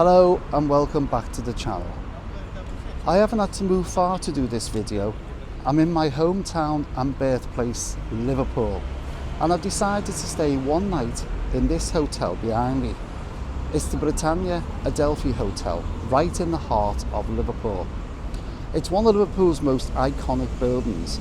Hello and welcome back to the channel. I haven't had to move far to do this video. I'm in my hometown and birthplace, Liverpool, and I've decided to stay one night in this hotel behind me. It's the Britannia Adelphi Hotel, right in the heart of Liverpool. It's one of Liverpool's most iconic buildings,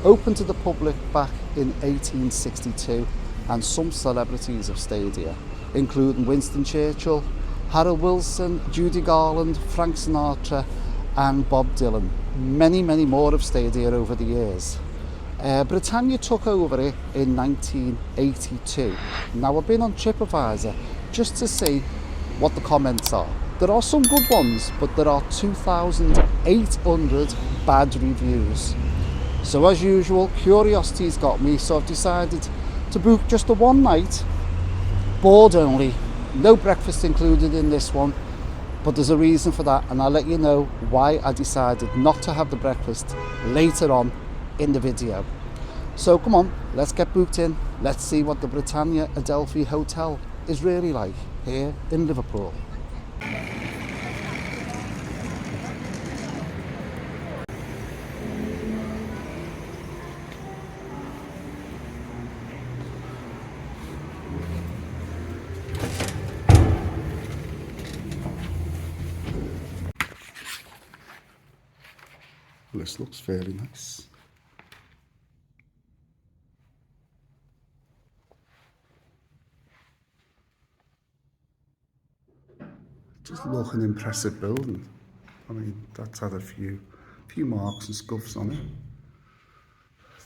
opened to the public back in 1862, and some celebrities have stayed here, including Winston Churchill, Harold Wilson, Judy Garland, Frank Sinatra and Bob Dylan. Many more have stayed here over the years. Britannia took over it in 1982. Now I've been on Tripadvisor just to see what the comments are. There are some good ones, but there are 2,800 bad reviews. So as usual, curiosity's got me, so I've decided to book just a one night, board only. No breakfast included in this one, but there's a reason for that, and I'll let you know why I decided not to have the breakfast later on in the video. So come on, let's get booked in. Let's see what the Britannia Adelphi Hotel is really like here in Liverpool. This looks fairly nice. Just look an impressive building. I mean, that's had a few marks and scuffs on it.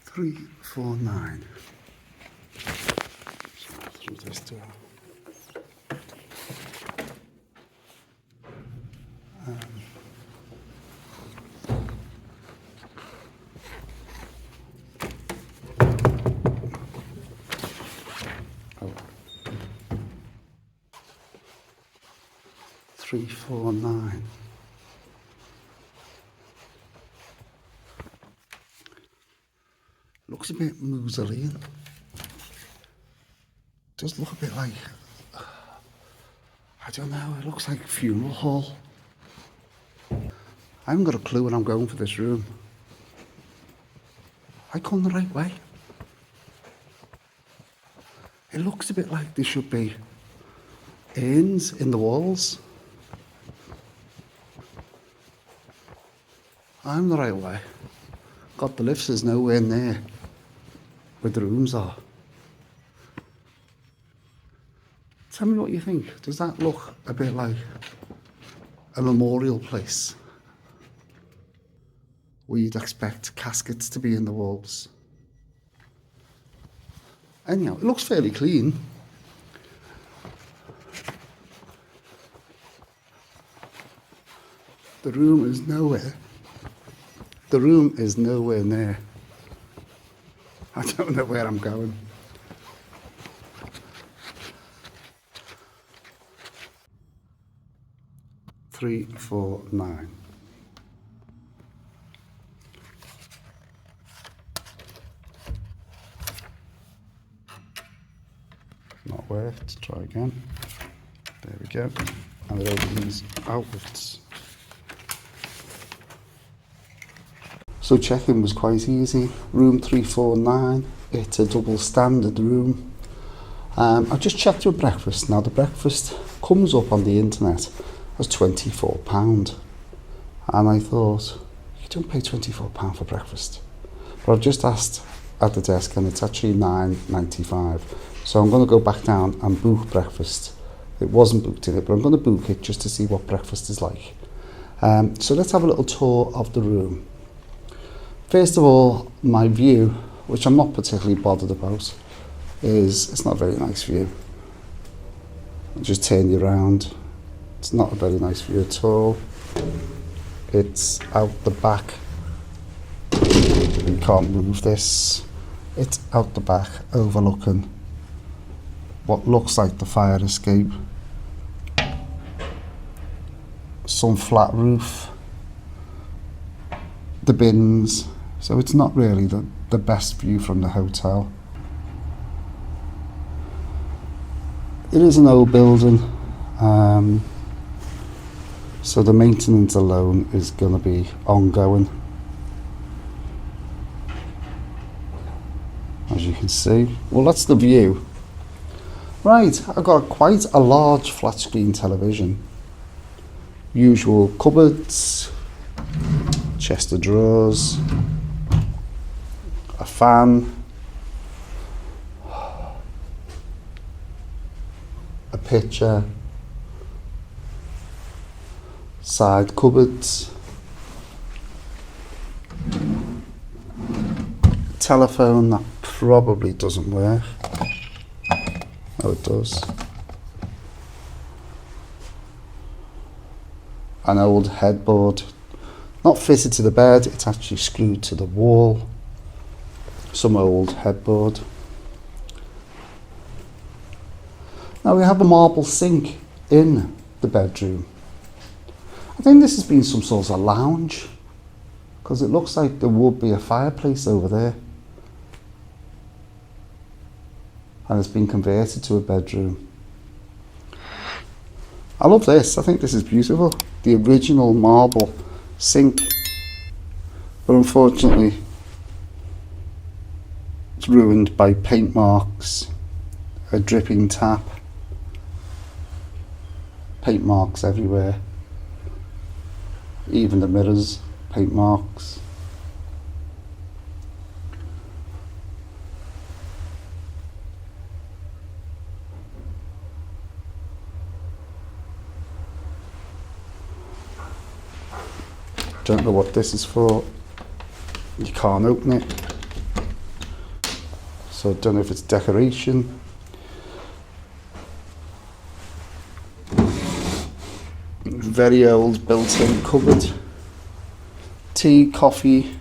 349. Through this door. 349. Looks a bit mausoleum. Does look a bit like, I don't know, it looks like a funeral hall. I haven't got a clue where I'm going for this room. I come the right way. It looks a bit like there should be urns in the walls. I'm the right way. God, the lifts is nowhere near where the rooms are. Tell me what you think. Does that look a bit like a memorial place where you'd expect caskets to be in the walls? Anyhow, it looks fairly clean. The room is nowhere. The room is nowhere near. I don't know where I'm going. Three, 4, 9. Not worked. Try again. There we go. And it opens outwards. So check-in was quite easy. Room 349, it's a double standard room. I've just checked your breakfast. Now the breakfast comes up on the internet as £24. And I thought, you don't pay £24 for breakfast. But I've just asked at the desk and it's actually £9.95. So I'm going to go back down and book breakfast. It wasn't booked in it, but I'm going to book it just to see what breakfast is like. So let's have a little tour of the room. First of all, my view, which I'm not particularly bothered about, is it's not a very nice view. I'll just turn you around. It's not a very nice view at all. It's out the back. You can't move this. It's out the back, overlooking what looks like the fire escape. Some flat roof. The bins. So it's not really the best view from the hotel. It is an old building. So the maintenance alone is going to be ongoing. As you can see. Well, that's the view. Right, I've got quite a large flat screen television. Usual cupboards, chest of drawers, a fan, a picture, side cupboards, telephone that probably doesn't work. Oh, it does. An old headboard, not fitted to the bed, it's actually screwed to the wall. Some old headboard. Now we have a marble sink in the bedroom. I think this has been some sort of lounge, because it looks like there would be a fireplace over there. And it's been converted to a bedroom. I love this. I think this is beautiful. The original marble sink. But unfortunately, it's ruined by paint marks, a dripping tap, paint marks everywhere. Even the mirrors, paint marks. Don't know what this is for. You can't open it. So I don't know if it's decoration. Very old built-in cupboard. Tea, coffee.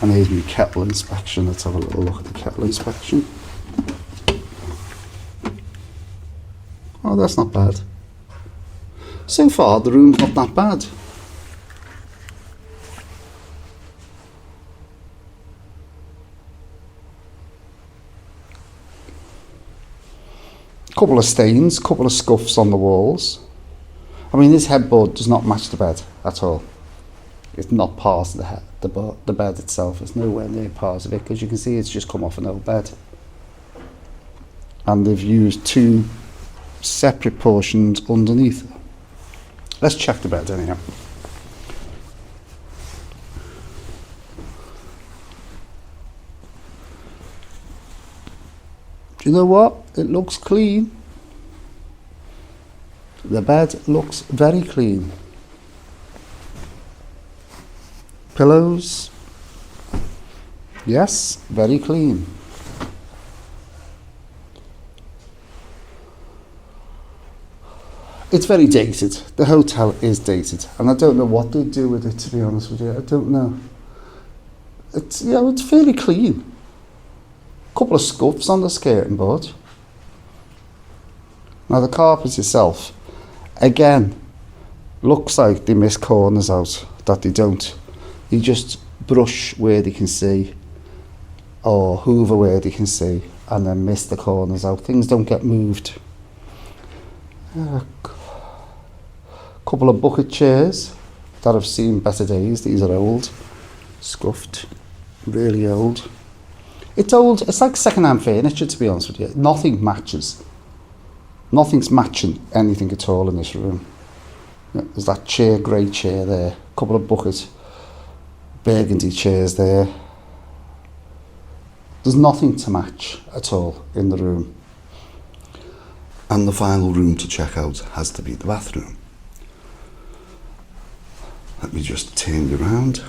And here's my kettle inspection. Let's have a little look at the kettle inspection. Oh, that's not bad. So far, the room's not that bad. Couple of stains, couple of scuffs on the walls. I mean, this headboard does not match the bed at all. It's not part of the bed itself. It's nowhere near part of it, because you can see it's just come off an old bed. And they've used two separate portions underneath. Let's check the bed anyhow. Do you know what? It looks clean. The bed looks very clean. Pillows. Yes, very clean. It's very dated. The hotel is dated, and I don't know what they do with it, to be honest with you. I don't know. It's, you know, it's fairly clean. Couple of scuffs on the skirting board. Now the carpet itself, again, looks like they miss corners out that they don't. They just brush where they can see, or hoover where they can see, and then miss the corners out. Things don't get moved. Couple of bucket chairs that have seen better days. These are old, scuffed, really old. It's old. It's like second-hand furniture, to be honest with you. Nothing matches. Nothing's matching anything at all in this room. Yeah, there's that chair, grey chair there. A couple of bucket burgundy chairs there. There's nothing to match at all in the room. And the final room to check out has to be the bathroom. Let me just turn you around.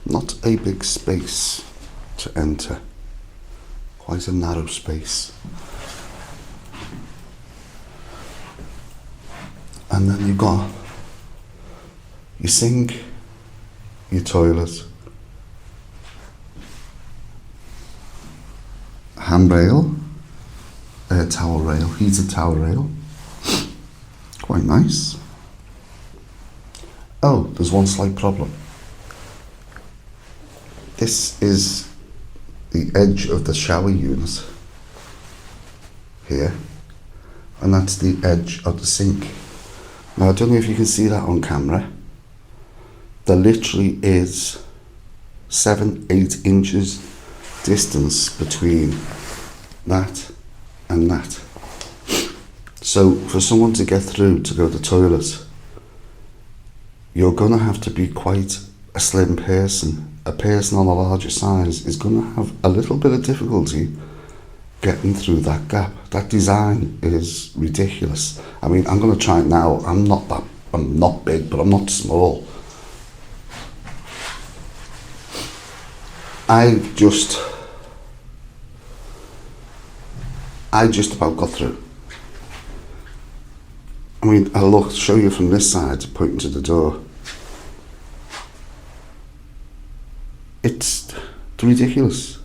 Not a big space to enter, quite a narrow space. And then you've got your sink, your toilet, handrail, towel rail, heated towel rail, quite nice. Oh, there's one slight problem. This is the edge of the shower unit here, and that's the edge of the sink. Now, I don't know if you can see that on camera. There literally is 7-8 inches distance between that and that. So for someone to get through to go to the toilet, you're going to have to be quite a slim person. A person on a larger size is going to have a little bit of difficulty getting through that gap. That design is ridiculous. I mean, I'm going to try it now. I'm not big, but I'm not small. I just about got through. I mean, I'll show you from this side, pointing to the door. It's ridiculous.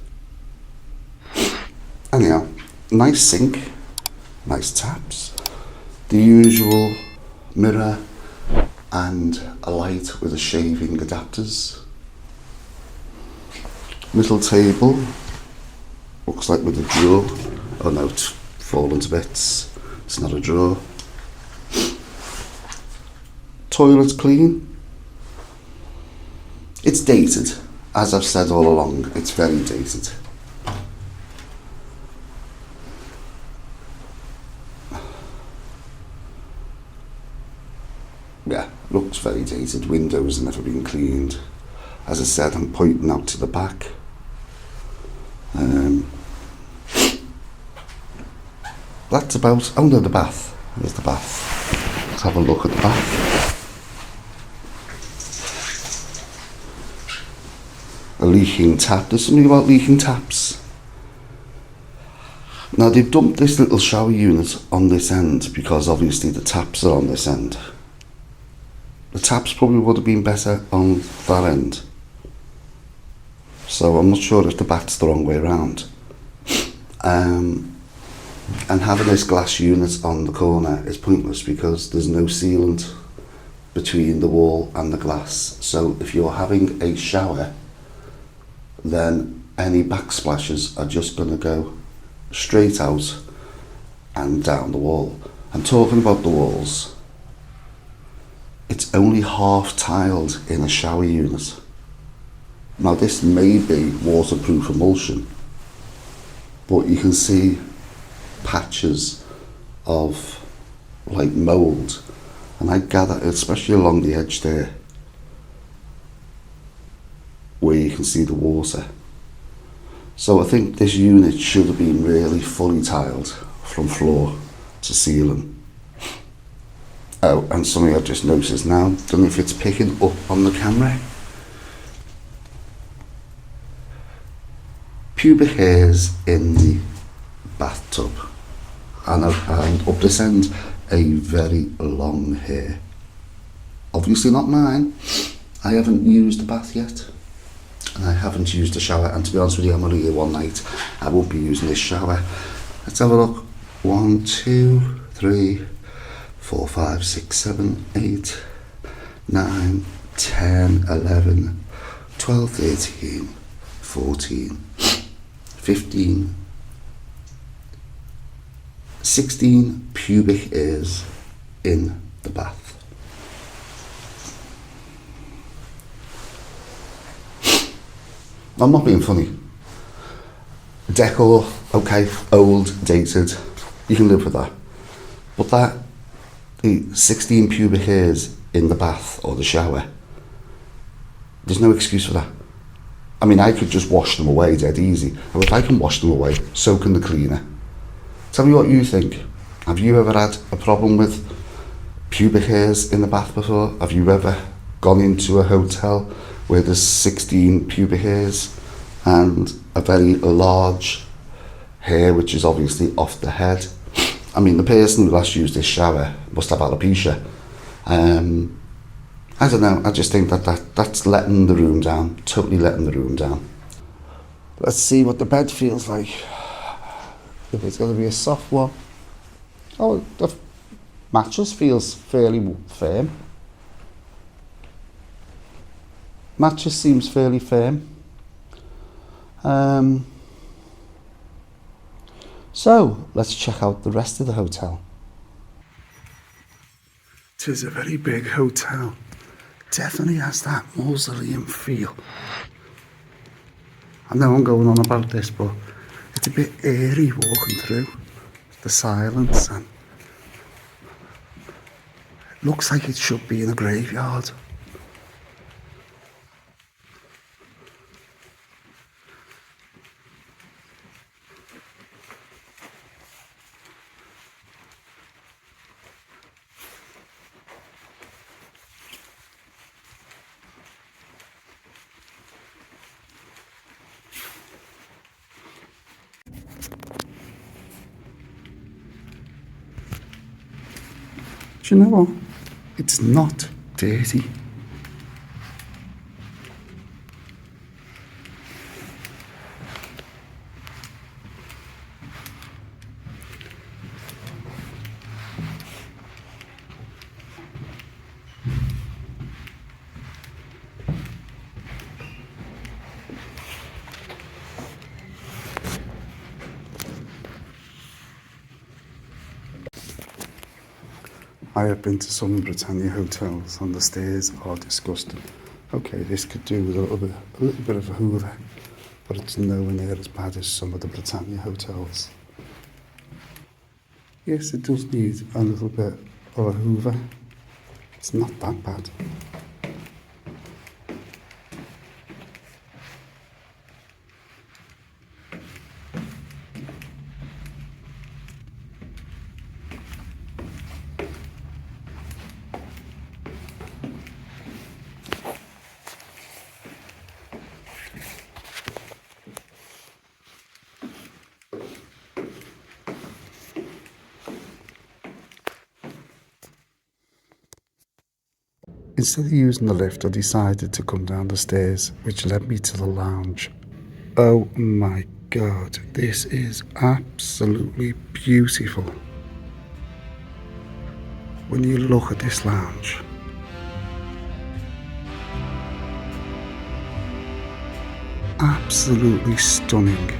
Anyhow, nice sink, nice taps, the usual mirror and a light with a shaving adapters. Little table, looks like with a drawer. Oh no, it's fallen to bits. It's not a drawer. Toilet's clean. It's dated, as I've said all along, it's very dated. Yeah, looks very dated. Windows have never been cleaned. As I said, I'm pointing out to the back. That's about, oh no, the bath. There's the bath. Let's have a look at the bath. A leaking tap. There's something about leaking taps. Now they've dumped this little shower unit on this end because obviously the taps are on this end. The taps probably would have been better on that end. So I'm not sure if the bath's the wrong way around. And having this glass unit on the corner is pointless because there's no sealant between the wall and the glass. So if you're having a shower, then any backsplashes are just going to go straight out and down the wall. And talking about the walls, it's only half tiled in a shower unit. Now this may be waterproof emulsion, but you can see patches of like mould, and I gather, especially along the edge there, where you can see the water. So I think this unit should have been really fully tiled from floor to ceiling. Oh, and something I've just noticed now, don't know if it's picking up on the camera. Pubic hairs in the bathtub, and up this end a very long hair. Obviously not mine. I haven't used the bath yet, and I haven't used the shower, and to be honest with you, I'm only here one night. I won't be using this shower. Let's have a look. 1, 2, 3, 4, 5, 6, 7, 8, 9, 10, 11, 12, 13, 14, 15, 16 pubic hairs in the bath. I'm not being funny. Decor, okay, old, dated, you can live with that. But the 16 pubic hairs in the bath or the shower, there's no excuse for that. I mean, I could just wash them away dead easy. And if I can wash them away, so can the cleaner. Tell me what you think. Have you ever had a problem with pubic hairs in the bath before? Have you ever gone into a hotel where there's 16 pubic hairs and a very large hair, which is obviously off the head? I mean, the person who last used this shower must have alopecia. I don't know, I just think that's letting the room down, totally letting the room down. Let's see what the bed feels like. If it's going to be a soft one. Oh, the mattress feels fairly firm. Mattress seems fairly firm. So let's check out the rest of the hotel. It is a very big hotel. Definitely has that mausoleum feel. I know I'm going on about this, but it's a bit eerie walking through the silence, and it looks like it should be in a graveyard. Do you know what? It's not dirty. I have been to some Britannia hotels and the stairs are disgusting. Okay, this could do with a little bit of a hoover, but it's nowhere near as bad as some of the Britannia hotels. Yes, it does need a little bit of a hoover. It's not that bad. Instead of using the lift, I decided to come down the stairs, which led me to the lounge. Oh my God, this is absolutely beautiful. When you look at this lounge, absolutely stunning.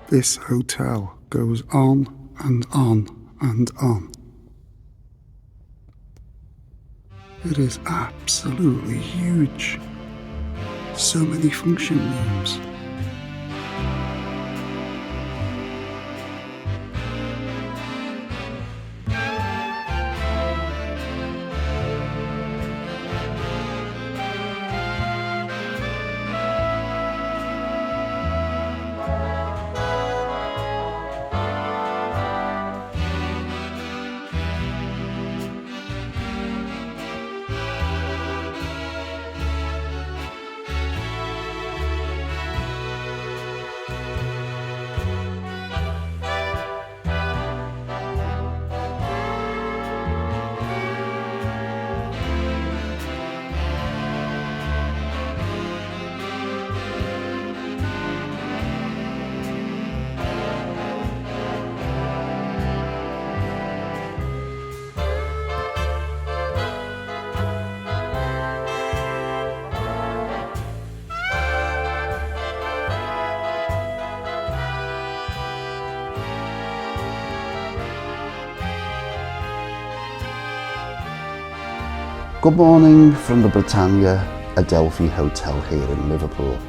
This hotel goes on and on and on. It is absolutely huge. So many function rooms. Good morning from the Britannia Adelphi Hotel here in Liverpool.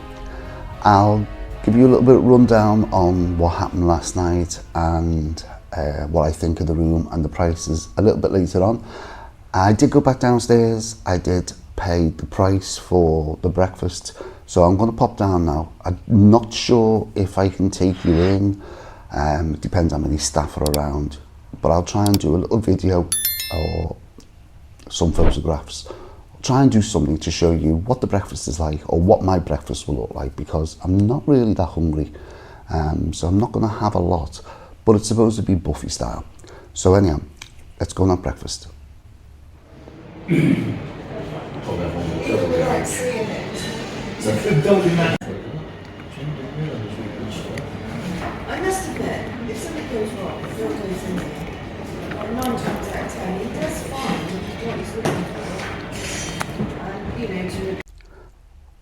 I'll give you a little bit of rundown on what happened last night and what I think of the room and the prices a little bit later on. I did go back downstairs. I did paid the price for the breakfast. So I'm going to pop down now. I'm not sure if I can take you in. It depends how many staff are around. But I'll try and do a little video or some photographs. I'll try and do something to show you what the breakfast is like, or what my breakfast will look like, because I'm not really that hungry. So I'm not going to have a lot, but it's supposed to be buffet style. So anyhow, let's go and have breakfast. I must admit, if something goes wrong, Phil goes in there. 9 times out of 10, he does find what he's looking for. And, you know, to...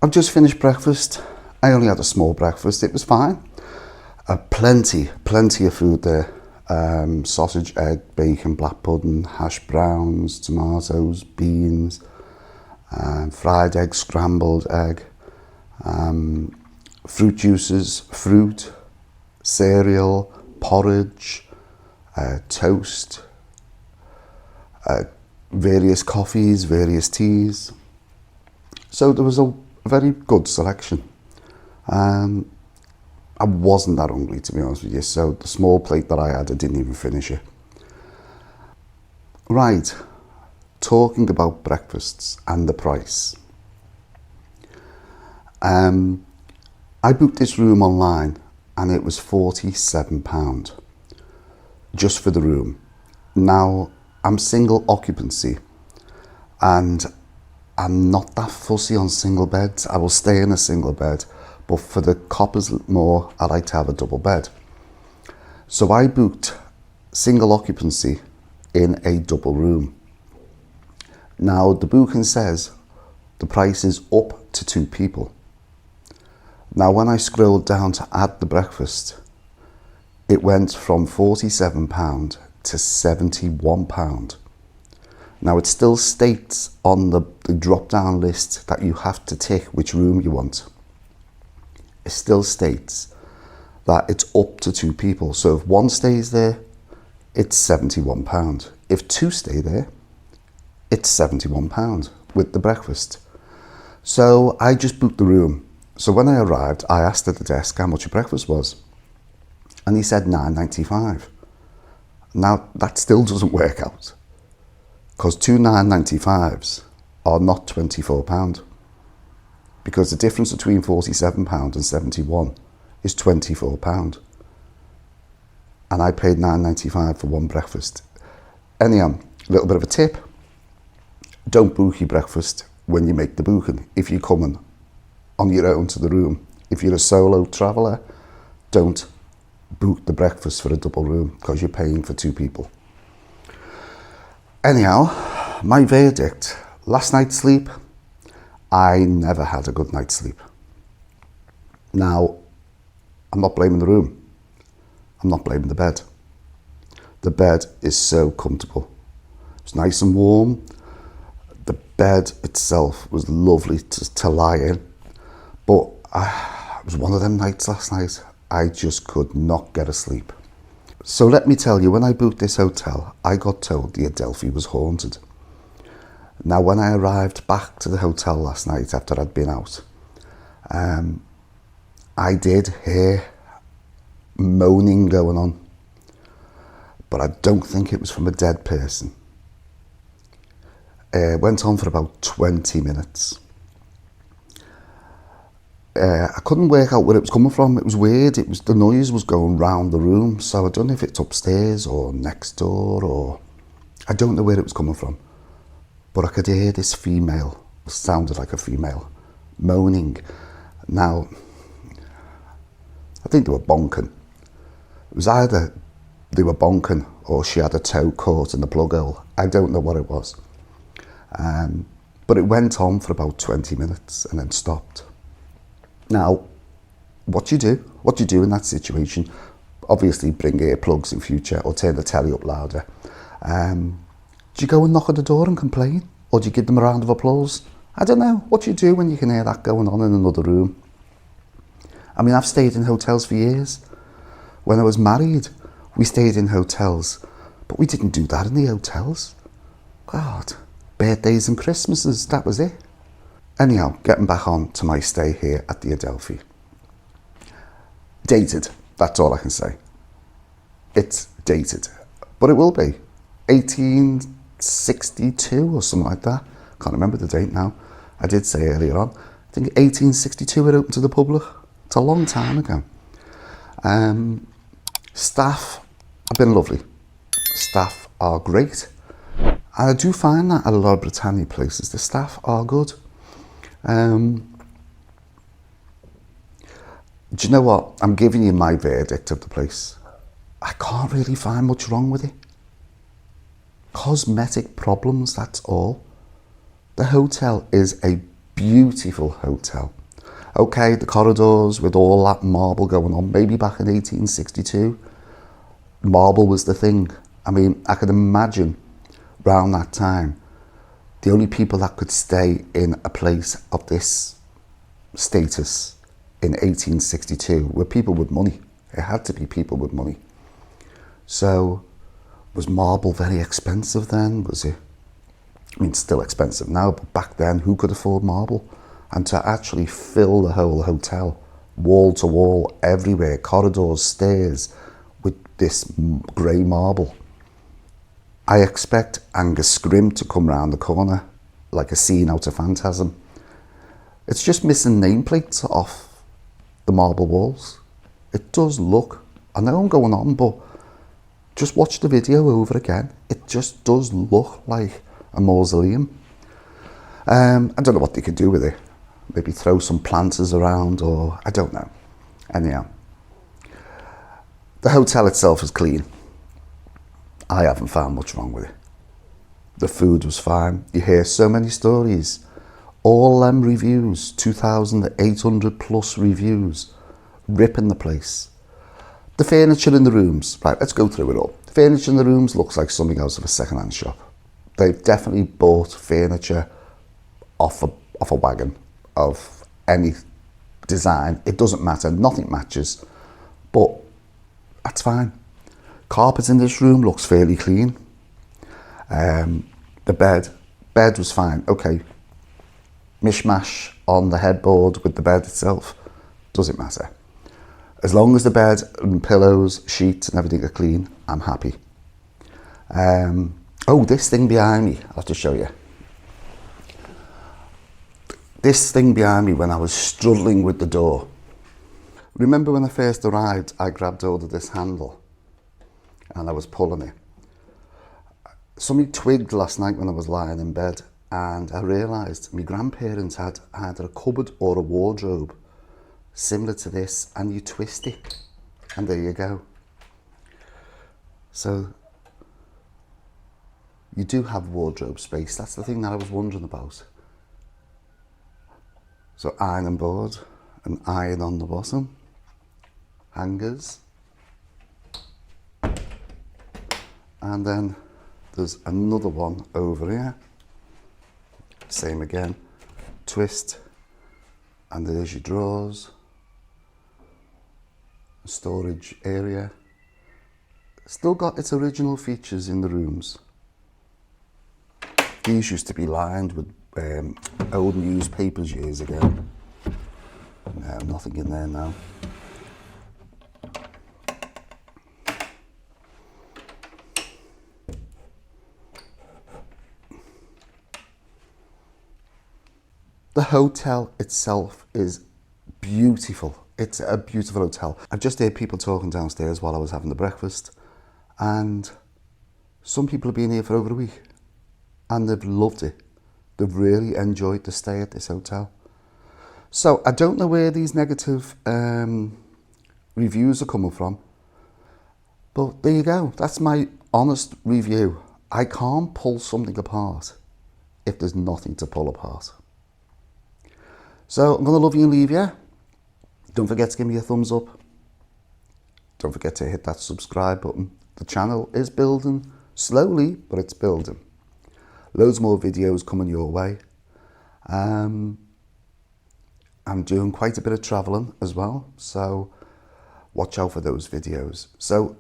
I've just finished breakfast. I only had a small breakfast. It was fine. Plenty of food there. Sausage, egg, bacon, black pudding, hash browns, tomatoes, beans, fried egg, scrambled egg, fruit juices, fruit, cereal, porridge, toast, various coffees, various teas. So there was a very good selection. I wasn't that hungry, to be honest with you, so the small plate that I had, I didn't even finish it. Right, talking about breakfasts and the price. I booked this room online and it was £47 just for the room. Now, I'm single occupancy and I'm not that fussy on single beds. I will stay in a single bed, but for the coppers more, I like to have a double bed. So I booked single occupancy in a double room. Now the booking says the price is up to 2 people. Now when I scrolled down to add the breakfast, it went from £47 to £71. Now it still states on the drop down list that you have to tick which room you want. It still states that it's up to 2 people. So if one stays there, it's £71. If 2 stay there, it's £71 with the breakfast. So I just booked the room. So when I arrived, I asked at the desk how much your breakfast was. And he said £9.95. Now that still doesn't work out, because 2 9.95s are not £24. Because the difference between £47 and 71 is £24. And I paid £9.95 for one breakfast. Anyhow, a little bit of a tip. Don't book your breakfast when you make the booking. If you're coming on your own to the room, if you're a solo traveller, don't book the breakfast for a double room, because you're paying for 2 people. Anyhow, my verdict, last night's sleep, I never had a good night's sleep. Now, I'm not blaming the room. I'm not blaming the bed. The bed is so comfortable. It's nice and warm. The bed itself was lovely to lie in. But it was one of them nights last night. I just could not get asleep. So let me tell you, when I booked this hotel, I got told the Adelphi was haunted. Now, when I arrived back to the hotel last night after I'd been out, I did hear moaning going on, but I don't think it was from a dead person. It went on for about 20 minutes. I couldn't work out where it was coming from. It was weird. The noise was going round the room, so I don't know if it's upstairs or next door, or I don't know where it was coming from. But I could hear this female, sounded like a female, moaning. Now, I think they were bonking. It was either they were bonking or she had a toe caught in the plug hole. I don't know what it was. But it went on for about 20 minutes and then stopped. Now, what do you do in that situation? Obviously bring earplugs in future or turn the telly up louder. Do you go and knock on the door and complain? Or do you give them a round of applause? I don't know. What do you do when you can hear that going on in another room? I mean, I've stayed in hotels for years. When I was married, we stayed in hotels, but we didn't do that in the hotels. God, birthdays and Christmases, that was it. Anyhow, getting back on to my stay here at the Adelphi. Dated, that's all I can say. It's dated, but it will be 1862 or something like that. Can't remember the date now. I did say earlier on, I think 1862 it opened to the public. It's a long time ago. Staff have been lovely. Staff are great. And I do find that at a lot of Britannia places, the staff are good. Do you know what? I'm giving you my verdict of the place. I can't really find much wrong with it. Cosmetic problems, that's all. The hotel is a beautiful hotel. Okay, the corridors with all that marble going on, maybe back in 1862, marble was the thing. I mean, I can imagine around that time, the only people that could stay in a place of this status in 1862 were people with money. It had to be people with money. So, was marble very expensive then? Was it? I mean, still expensive now, but back then, who could afford marble? And to actually fill the whole hotel, wall to wall, everywhere, corridors, stairs, with this grey marble. I expect Angus Scrim to come round the corner, like a scene out of Phantasm. It's just missing nameplates off the marble walls. It does look, I know I'm going on, but just watch the video over again. It just does look like a mausoleum. I don't know what they could do with it. Maybe throw some planters around, or I don't know. Anyhow, the hotel itself is clean. I haven't found much wrong with it. The food was fine. You hear so many stories. All them reviews, 2,800 plus reviews, ripping the place. The furniture in the rooms, right, let's go through it all. The furniture in the rooms looks like something out of a second-hand shop. They've definitely bought furniture off a wagon of any design. It doesn't matter, nothing matches, but that's fine. Carpet in this room looks fairly clean. The bed was fine. Okay, mishmash on the headboard with the bed itself, doesn't matter. As long as the bed and pillows, sheets and everything are clean, I'm happy. Oh, this thing behind me, I'll have to show you. This thing behind me when I was struggling with the door. Remember when I first arrived, I grabbed hold of this handle and I was pulling it. Something twigged last night when I was lying in bed, and I realised my grandparents had either a cupboard or a wardrobe similar to this, and you twist it and there you go. So you do have wardrobe space. That's the thing that I was wondering about. So ironing board, an iron on the bottom, hangers, and then there's another one over here. Same again, twist, and there's your drawers, storage area. Still got its original features in the rooms. These used to be lined with old newspapers years ago. No, nothing in there now. The hotel itself is beautiful. It's a beautiful hotel. I've just heard people talking downstairs while I was having the breakfast, and some people have been here for over a week and they've loved it. They've really enjoyed the stay at this hotel. So I don't know where these negative reviews are coming from, but there you go. That's my honest review. I can't pull something apart if there's nothing to pull apart. So I'm going to love you and leave you. Don't forget to give me a thumbs up. Don't forget to hit that subscribe button. The channel is building, slowly, but it's building. Loads more videos coming your way. I'm doing quite a bit of travelling as well, so watch out for those videos. So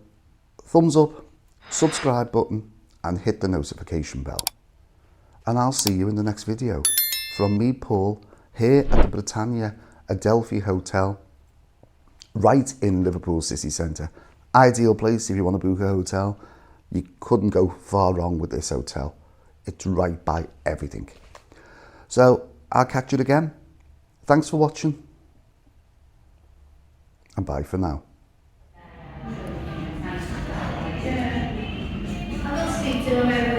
thumbs up, subscribe button, and hit the notification bell. and I'll see you in the next video. From me, Paul, here at the Britannia Adelphi Hotel, right in Liverpool city centre. Ideal place if you want to book a hotel. You couldn't go far wrong with this hotel. It's right by everything. So I'll catch you again. Thanks for watching, and bye for now. I will speak to him.